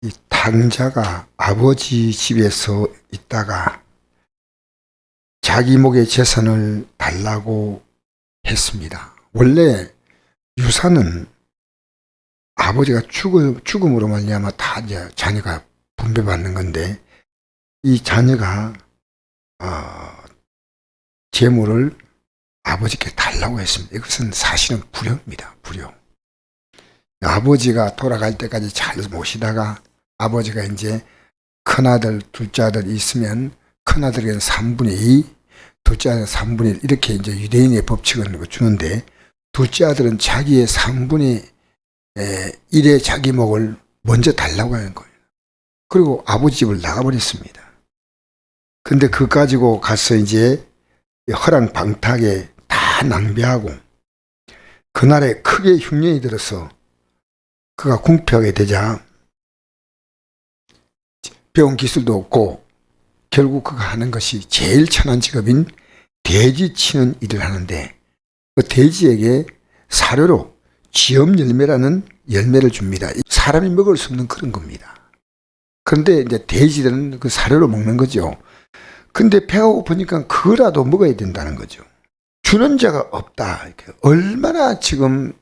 이 탕자가 아버지 집에서 있다가 자기 목의 재산을 달라고 했습니다. 원래 유산은 아버지가 죽음으로 말미암아 다 이제 자녀가 분배받는 건데, 이 자녀가 재물을 아버지께 달라고 했습니다. 이것은 사실은 불효입니다. 불효. 아버지가 돌아갈 때까지 잘 모시다가 아버지가 이제 큰아들, 둘째 아들 있으면 큰아들에게는 3분의 2, 둘째 아들은 3분의 1 이렇게 이제 유대인의 법칙을 주는데, 둘째 아들은 자기의 3분의 1의 자기 목을 먼저 달라고 하는 거예요. 그리고 아버지 집을 나가버렸습니다. 근데 그거 가지고 가서 이제 허랑방탕하게 다 낭비하고, 그날에 크게 흉년이 들어서 그가 궁핍하게 되자 배운 기술도 없고, 결국 그가 하는 것이 제일 천한 직업인 돼지 치는 일을 하는데, 그 돼지에게 사료로 쥐엄 열매라는 열매를 줍니다. 사람이 먹을 수 없는 그런 겁니다. 그런데 이제 돼지들은 그 사료로 먹는 거죠. 근데 배가 고프니까 그거라도 먹어야 된다는 거죠. 주는 자가 없다. 얼마나 지금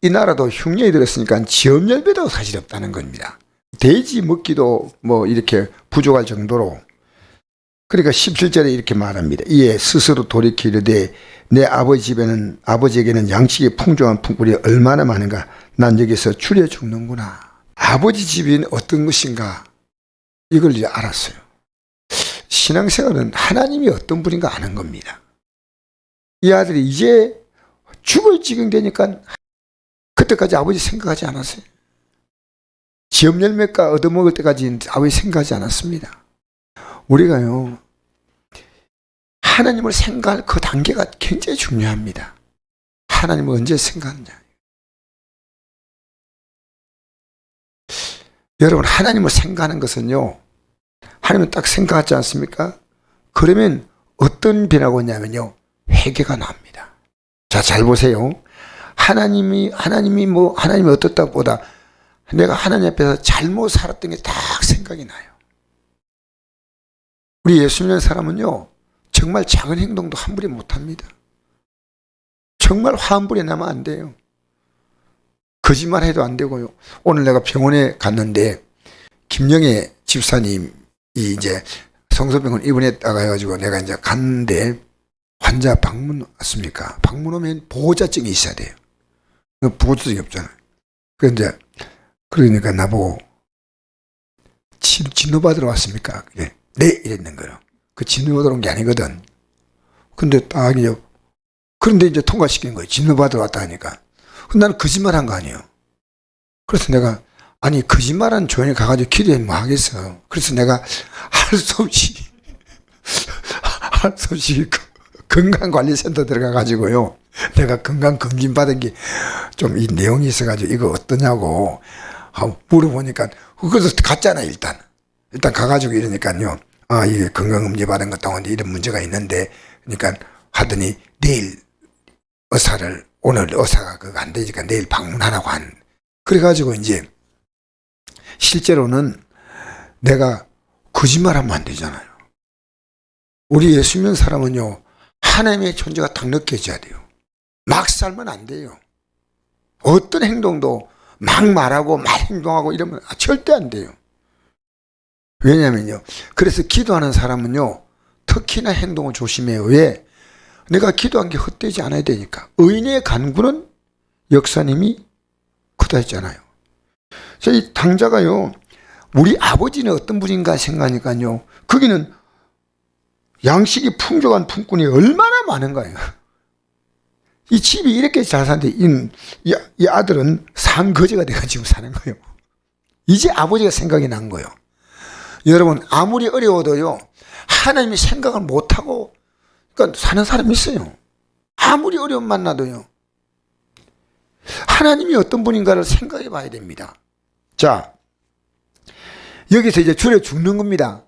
이 나라도 흉년이 들었으니까 쥐엄 열매도 사실 없다는 겁니다. 돼지 먹기도 뭐 이렇게 부족할 정도로. 그러니까 17절에 이렇게 말합니다. 이에 스스로 돌이켜 이르되 내 아버지에게는 양식이 풍족한 풍물이 얼마나 많은가. 난 여기서 줄여 죽는구나. 아버지 집이 어떤 것인가, 이걸 이제 알았어요. 신앙생활은 하나님이 어떤 분인가 아는 겁니다. 이 아들이 이제 죽을 지경 되니까 그때까지 아버지 생각하지 않았어요. 지업 열매가 얻어먹을 때까지 아버지 생각하지 않았습니다. 우리가요, 하나님을 생각할 그 단계가 굉장히 중요합니다. 하나님을 언제 생각하느냐. 여러분, 하나님을 생각하는 것은요, 하나님은 딱 생각하지 않습니까? 그러면 어떤 변화가 오냐면요, 회개가 납니다. 자, 잘 보세요. 하나님이 어떻다고 보다 내가 하나님 앞에서 잘못 살았던 게 딱 생각이 나요. 우리 예수 믿는 사람은요, 정말 작은 행동도 함부로 못합니다. 정말 화 한 불에 나면 안 돼요. 거짓말 해도 안 되고요. 오늘 내가 병원에 갔는데 김영애 집사님이 이제 성서병원 입원했다가 해가지고 내가 이제 갔는데, 환자 방문 왔습니까? 방문 오면 보호자증이 있어야 돼요. 보호자증이 없잖아요. 그러니까 나보고 진료 받으러 왔습니까? 네, 이랬는 거예요. 그 진료 받으러 온 게 아니거든. 근데 딱 이제, 그런데 이제 통과시킨 거예요. 진료 받으러 왔다 하니까. 근데 나는 거짓말 한 거 아니에요. 그래서 내가, 아니, 거짓말한 조용히 가가지고 기도해 뭐 하겠어. 그래서 내가 할 수 없이 건강관리센터 들어가가지고요, 내가 건강검진 받은 게 좀 이 내용이 있어가지고 이거 어떠냐고 물어보니까, 그래서 갔잖아. 일단 가가지고 이러니까요, 이게 건강검진 받은 것 동안 이런 문제가 있는데, 그러니까 하더니 내일 오늘 의사가 그거 안 되니까 내일 방문하라고 그래가지고 이제 실제로는 내가 거짓말하면 안 되잖아요. 우리 예수 믿는 사람은요, 하나님의 존재가 딱 느껴져야 돼요. 막 살면 안 돼요. 어떤 행동도 막 말하고 막 행동하고 이러면 절대 안 돼요. 왜냐면요, 그래서 기도하는 사람은요, 특히나 행동을 조심해요. 왜? 내가 기도한 게 헛되지 않아야 되니까. 의인의 간구는 역사님이 크다 했잖아요. 이 당자가요, 우리 아버지는 어떤 분인가 생각하니까요, 거기는 양식이 풍족한 품꾼이 얼마나 많은가요. 이 집이 이렇게 잘 사는데 이 아들은 상거지가 돼가지고 사는 거예요. 이제 아버지가 생각이 난 거예요. 여러분, 아무리 어려워도요, 하나님이 생각을 못하고 그러니까 사는 사람이 있어요. 아무리 어려움 만나도요, 하나님이 어떤 분인가를 생각해 봐야 됩니다. 자, 여기서 이제 줄여 죽는 겁니다.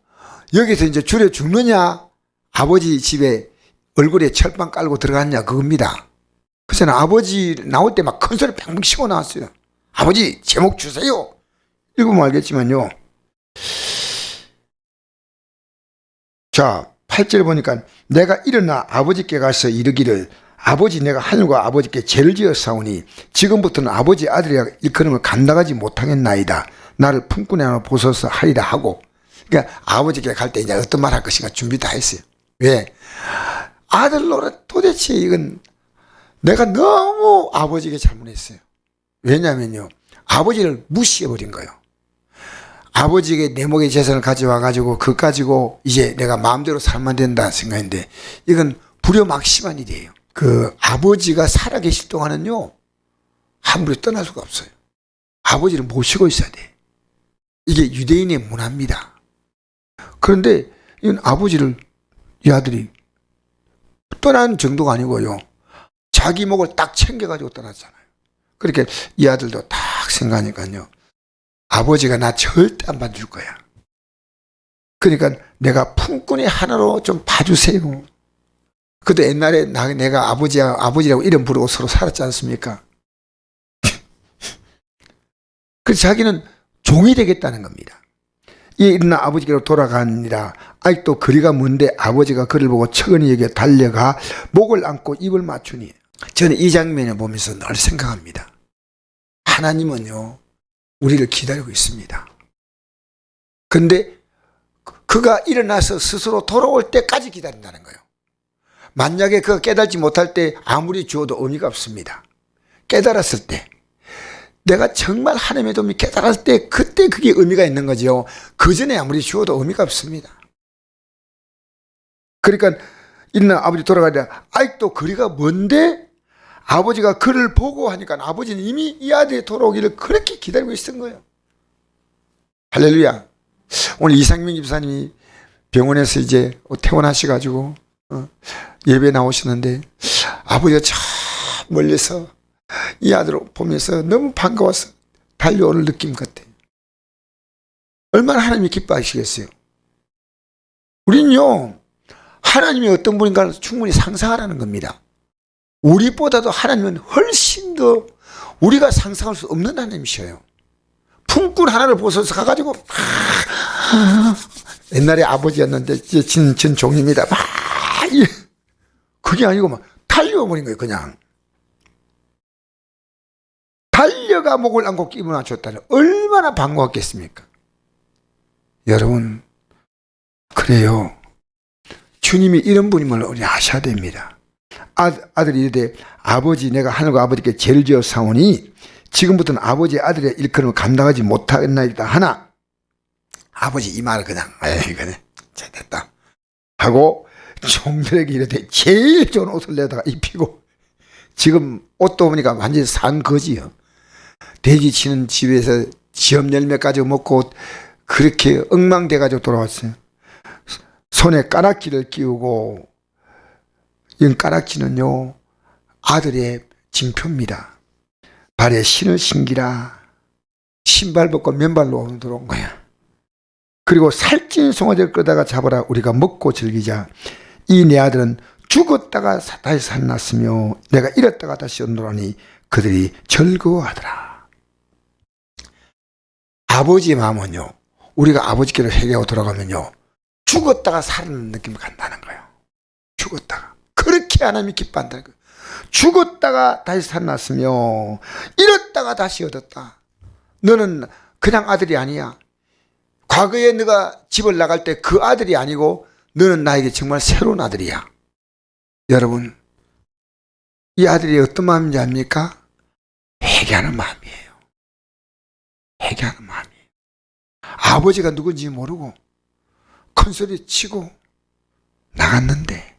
여기서 이제 줄여 죽느냐, 아버지 집에 얼굴에 철판 깔고 들어갔냐, 그겁니다. 그래서 아버지 나올 때 막 큰 소리 팽팽 치고 나왔어요. 아버지 제목 주세요. 읽으면 알겠지만요. 자, 8절 보니까 내가 일어나 아버지께 가서 이르기를 아버지 내가 하늘과 아버지께 죄를 지었사오니 지금부터는 아버지 아들이라 일컬음을 감당하지 못하겠나이다. 나를 품꾼에 하나 보소서 하리라 하고, 그러니까 아버지께 갈 때 이제 어떤 말 할 것인가 준비 다 했어요. 왜? 아들 노릇 도대체 이건 내가 너무 아버지에게 잘못했어요. 왜냐면요, 아버지를 무시해버린 거예요. 아버지에게 내 목의 재산을 가져와가지고 그거 가지고 이제 내가 마음대로 살면 된다 생각했는데 이건 불효막심한 일이에요. 그 아버지가 살아계실 동안은요 함부로 떠날 수가 없어요. 아버지를 모시고 있어야 돼. 이게 유대인의 문화입니다. 그런데 이건 아버지를 이 아들이 떠난 정도가 아니고요, 자기 목을 딱 챙겨가지고 떠났잖아요. 그렇게 이 아들도 딱 생각하니까요, 아버지가 나 절대 안 봐줄 거야. 그러니까 내가 품꾼이 하나로 좀 봐주세요. 그도 옛날에 내가 아버지라고 이름 부르고 서로 살았지 않습니까? 그래서 자기는 종이 되겠다는 겁니다. 이 일어나 아버지께로 돌아가니라. 아직도 거리가 먼데 아버지가 그를 보고 척은히 여겨 달려가 목을 안고 입을 맞추니. 저는 이 장면을 보면서 늘 생각합니다. 하나님은요 우리를 기다리고 있습니다. 근데 그가 일어나서 스스로 돌아올 때까지 기다린다는 거예요. 만약에 그가 깨닫지 못할 때 아무리 주어도 의미가 없습니다. 깨달았을 때, 내가 정말 하나님의 도움이 깨달았을 때 그때 그게 의미가 있는 거죠. 그 전에 아무리 주어도 의미가 없습니다. 그러니까 일어나 아버지 돌아가자. 아직도 거리가 먼데 아버지가 그를 보고 하니까 아버지는 이미 이 아들이 돌아오기를 그렇게 기다리고 있었던 거예요. 할렐루야. 오늘 이상민 집사님이 병원에서 이제 퇴원하셔가지고 예배 나오시는데 아버지가 저 멀리서 이 아들을 보면서 너무 반가워서 달려오는 느낌 같아요. 얼마나 하나님이 기뻐하시겠어요. 우리는요 하나님이 어떤 분인가를 충분히 상상하라는 겁니다. 우리보다도 하나님은 훨씬 더 우리가 상상할 수 없는 하나님이셔요. 품꾼 하나를 보셔서 가가지고 옛날에 아버지였는데 이제 진 종입니다. 막 그게 아니고 막 달려버린 거예요. 그냥 달려가 목을 안고 입을 맞췄다니 얼마나 반가웠겠습니까? 여러분, 그래요. 주님이 이런 분임을 우리 아셔야 됩니다. 아들이 이르되 아버지 내가 하늘과 아버지께 죄를 지어 사오니 지금부터는 아버지의 아들의 일컬음을 감당하지 못하겠나이다 하나, 아버지 이 말을 그냥 그래 잘 됐다 하고 종들에게 이르되 제일 좋은 옷을 내다가 입히고, 지금 옷도 보니까 완전히 산 거지요. 돼지 치는 집에서 지엄 열매 가지고 먹고 그렇게 엉망돼 가지고 돌아왔어요. 손에 까락지를 끼우고, 이 까락지는요 아들의 징표입니다. 발에 신을 신기라. 신발 벗고 맨발로 들어온 거야. 그리고 살찐 송아지를 끌다가 잡아라 우리가 먹고 즐기자. 이 내 아들은 죽었다가 다시 살아났으며 내가 잃었다가 다시 얻노라니 그들이 즐거워하더라. 아버지의 마음은요, 우리가 아버지께로 회개하고 돌아가면요 죽었다가 살아나는 느낌을 간다는 거예요. 죽었다가 그렇게 하나님이 기뻐한다는 거예요. 죽었다가 다시 살아났으며 잃었다가 다시 얻었다. 너는 그냥 아들이 아니야. 과거에 네가 집을 나갈 때 그 아들이 아니고 너는 나에게 정말 새로운 아들이야. 여러분, 이 아들이 어떤 마음인지 압니까? 회개하는 마음이에요. 회개하는 마음이에요. 아버지가 누군지 모르고 큰 소리 치고 나갔는데,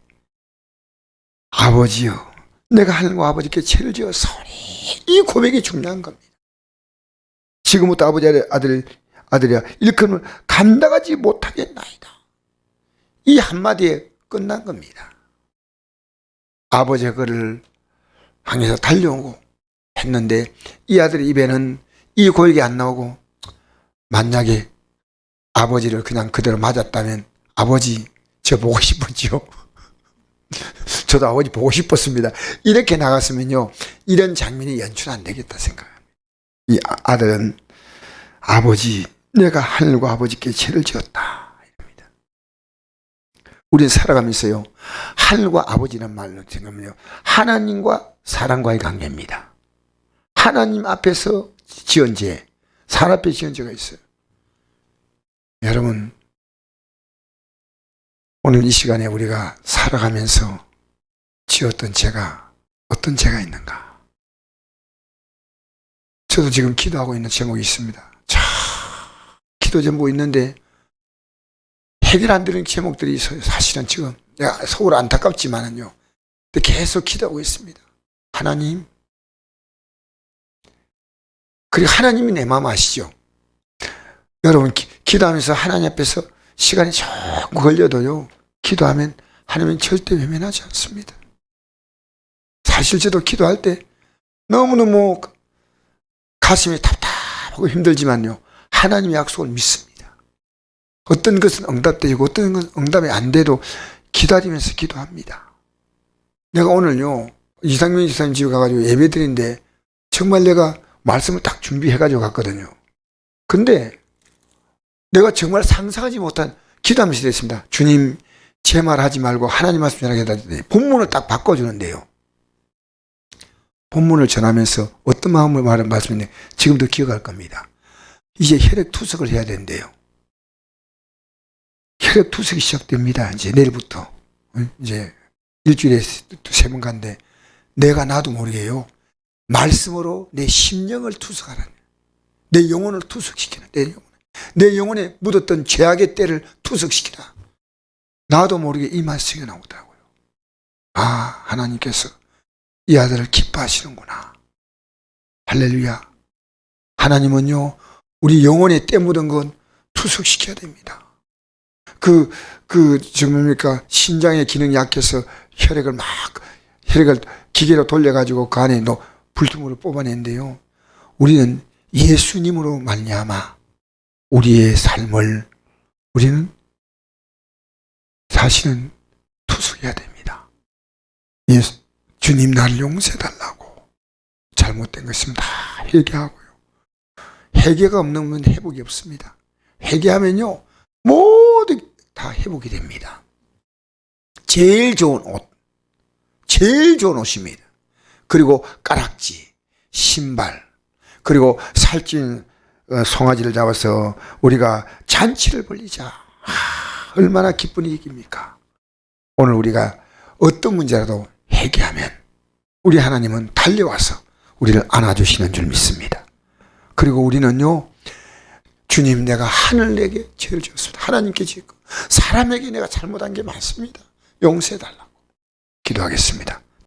아버지여 내가 하늘과 아버지께 죄를 지었사오니, 이 고백이 중요한 겁니다. 지금부터 아버지 아들이야 일컬음을 감당하지 못하겠나이다. 이 한마디에 끝난 겁니다. 아버지가 그를 향해서 달려오고 했는데 이 아들의 입에는 이 고백이 안 나오고, 만약에 아버지를 그냥 그대로 맞았다면 아버지 저 보고 싶었지요. 저도 아버지 보고 싶었습니다. 이렇게 나갔으면요 이런 장면이 연출 안 되겠다 생각합니다. 이 아들은 아버지, 내가 하늘과 아버지께 죄를 지었다. 이럽니다. 우리는 살아가면서요, 하늘과 아버지란 말로 생각하면요, 하나님과 사람과의 관계입니다. 하나님 앞에서 지은 죄, 사람 앞에 지은 죄가 있어요. 여러분, 오늘 이 시간에 우리가 살아가면서 지었던 죄가 어떤 죄가 있는가? 저도 지금 기도하고 있는 제목이 있습니다. 자, 기도 제목이 있는데 해결 안 되는 제목들이 있어요. 사실은 지금 내가 속으로 안타깝지만은요, 계속 기도하고 있습니다. 하나님, 그리고 하나님이 내 마음 아시죠? 여러분, 기도하면서 하나님 앞에서 시간이 조금 걸려도요, 기도하면 하나님은 절대 외면하지 않습니다. 사실 저도 기도할 때 너무너무 가슴이 답답하고 힘들지만요, 하나님의 약속을 믿습니다. 어떤 것은 응답되고 어떤 것은 응답이 안 돼도 기다리면서 기도합니다. 내가 오늘요, 이상민 지사님 집에 가가지고 예배 드린데 정말 내가 말씀을 딱 준비해가지고 갔거든요. 근데 내가 정말 상상하지 못한 기도하면서 됐습니다. 주님, 제 말 하지 말고 하나님 말씀 전하게 해달라니 본문을 딱 바꿔주는데요. 본문을 전하면서 어떤 마음을 말한 말씀인데 지금도 기억할 겁니다. 이제 혈액투석을 해야 된대요. 혈액투석이 시작됩니다. 이제 내일부터. 이제 일주일에 3번 간데 내가 나도 모르게요, 말씀으로 내 심령을 투석하라는, 내 영혼을 투석시키는, 내 영혼에 묻었던 죄악의 때를 투석시키라. 나도 모르게 이 말씀이 나오더라고요. 아, 하나님께서 이 아들을 기뻐하시는구나. 할렐루야. 하나님은요, 우리 영혼에 때 묻은 건 투석시켜야 됩니다. 뭡니까, 신장의 기능이 약해서 혈액을 기계로 돌려가지고 그 안에 불통으로 뽑아낸대요. 우리는 예수님으로 말미암아 우리의 삶을 우리는 사실은 투석해야 됩니다. 주님, 나를 용서해달라고. 잘못된 것이면 다 회개하고요. 회개가 없는 회복이 없습니다. 회개하면요, 모두 다 회복이 됩니다. 제일 좋은 옷입니다. 그리고 가락지, 신발, 그리고 살찐 송아지를 잡아서 우리가 잔치를 벌리자. 얼마나 기쁜 일입니까? 오늘 우리가 어떤 문제라도 회개하면 우리 하나님은 달려와서 우리를 안아주시는 줄 믿습니다. 그리고 우리는요, 주님, 내가 하늘에게 죄를 지었습니다. 하나님께 지었고 사람에게 내가 잘못한 게 많습니다. 용서해달라고 기도하겠습니다.